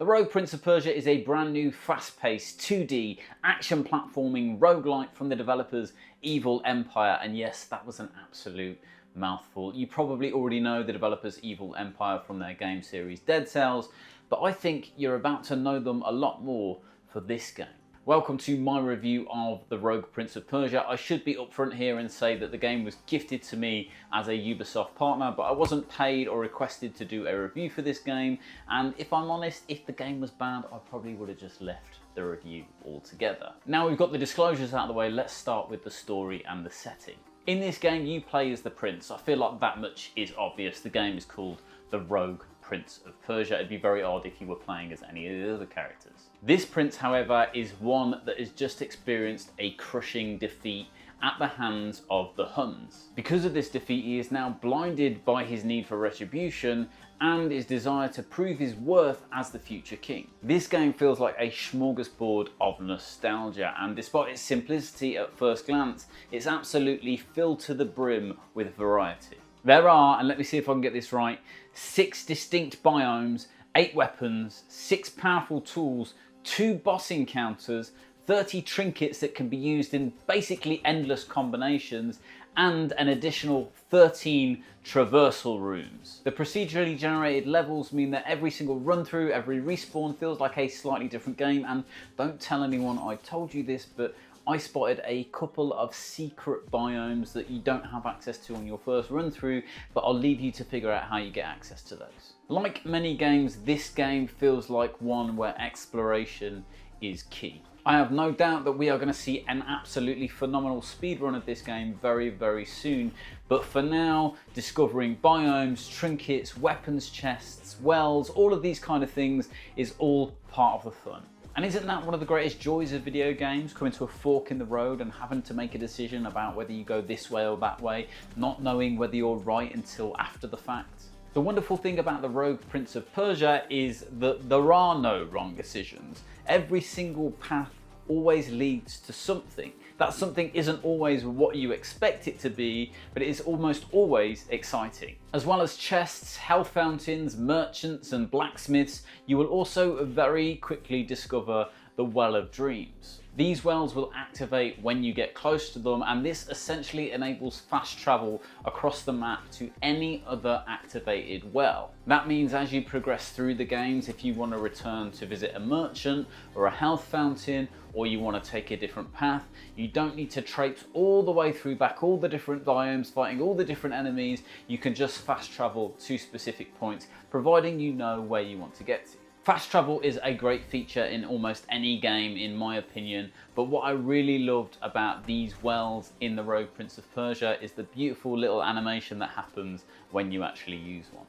The Rogue Prince of Persia is a brand new fast-paced 2D action platforming roguelite from the developers Evil Empire, and yes, that was an absolute mouthful. You probably already know the developers Evil Empire from their game series Dead Cells, but I think you're about to know them a lot more for this game. Welcome to my review of The Rogue Prince of Persia. I should be upfront here and say that the game was gifted to me as a Ubisoft partner, but I wasn't paid or requested to do a review for this game, and if I'm honest, if the game was bad, I probably would have just left the review altogether. Now we've got the disclosures out of the way, let's start with the story and the setting. In this game, you play as the prince. I feel like that much is obvious. The game is called The Rogue Prince of Persia. It'd be very odd if you were playing as any of the other characters. This prince, however, is one that has just experienced a crushing defeat at the hands of the Huns. Because of this defeat, he is now blinded by his need for retribution and his desire to prove his worth as the future king. This game feels like a smorgasbord of nostalgia, and despite its simplicity at first glance, it's absolutely filled to the brim with variety. There are, and let me see if I can get this right, 6 distinct biomes, 8 weapons, 6 powerful tools, 2 boss encounters, 30 trinkets that can be used in basically endless combinations, and an additional 13 traversal rooms. The procedurally generated levels mean that every single run through, every respawn feels like a slightly different game, and don't tell anyone I told you this, but I spotted a couple of secret biomes that you don't have access to on your first run through, but I'll leave you to figure out how you get access to those. Like many games, this game feels like one where exploration is key. I have no doubt that we are going to see an absolutely phenomenal speedrun of this game very, very soon, but for now, discovering biomes, trinkets, weapons chests, wells, all of these kind of things is all part of the fun. And isn't that one of the greatest joys of video games, coming to a fork in the road and having to make a decision about whether you go this way or that way, not knowing whether you're right until after the fact? The wonderful thing about the Rogue Prince of Persia is that there are no wrong decisions. Every single path always leads to something. That something isn't always what you expect it to be, but it is almost always exciting. As well as chests, health fountains, merchants and blacksmiths, you will also very quickly discover the Well of Dreams. These wells will activate when you get close to them, and this essentially enables fast travel across the map to any other activated well. That means as you progress through the games, if you want to return to visit a merchant or a health fountain, or you want to take a different path, you don't need to traipse all the way through back all the different biomes, fighting all the different enemies. You can just fast travel to specific points, providing you know where you want to get to. Fast travel is a great feature in almost any game, in my opinion, but what I really loved about these wells in the Rogue Prince of Persia is the beautiful little animation that happens when you actually use one.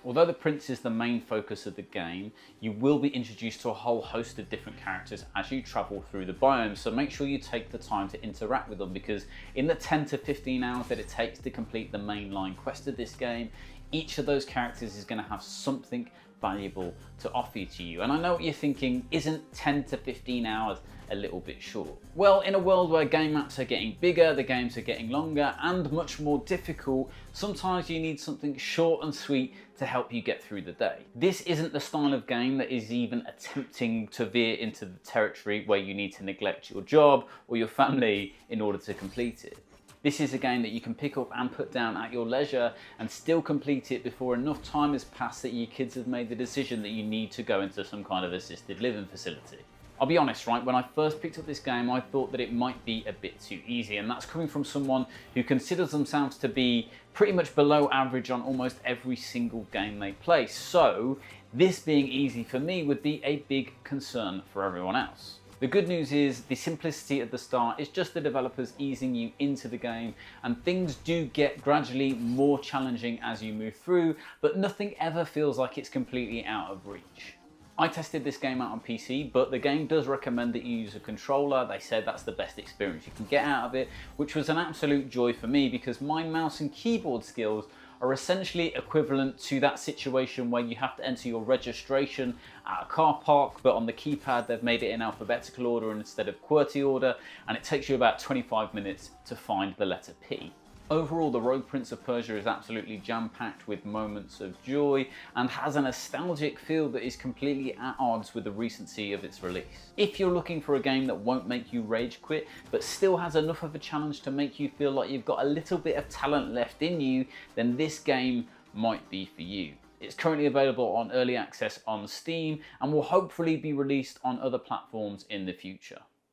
Although the prince is the main focus of the game, you will be introduced to a whole host of different characters as you travel through the biomes, so make sure you take the time to interact with them, because in the 10 to 15 hours that it takes to complete the mainline quest of this game, each of those characters is going to have something valuable to offer to you. And I know what you're thinking, isn't 10 to 15 hours a little bit short? Well, in a world where game maps are getting bigger, the games are getting longer and much more difficult, sometimes you need something short and sweet to help you get through the day. This isn't the style of game that is even attempting to veer into the territory where you need to neglect your job or your family in order to complete it. This is a game that you can pick up and put down at your leisure and still complete it before enough time has passed that your kids have made the decision that you need to go into some kind of assisted living facility. I'll be honest, right, when I first picked up this game, I thought that it might be a bit too easy, and that's coming from someone who considers themselves to be pretty much below average on almost every single game they play. So this being easy for me would be a big concern for everyone else. The good news is the simplicity at the start is just the developers easing you into the game, and things do get gradually more challenging as you move through, but nothing ever feels like it's completely out of reach. I tested this game out on PC, but the game does recommend that you use a controller. They said that's the best experience you can get out of it, which was an absolute joy for me because my mouse and keyboard skills are essentially equivalent to that situation where you have to enter your registration at a car park, but on the keypad they've made it in alphabetical order instead of QWERTY order, and it takes you about 25 minutes to find the letter P. Overall, the Rogue Prince of Persia is absolutely jam-packed with moments of joy and has a nostalgic feel that is completely at odds with the recency of its release. If you're looking for a game that won't make you rage quit, but still has enough of a challenge to make you feel like you've got a little bit of talent left in you, then this game might be for you. It's currently available on early access on Steam and will hopefully be released on other platforms in the future.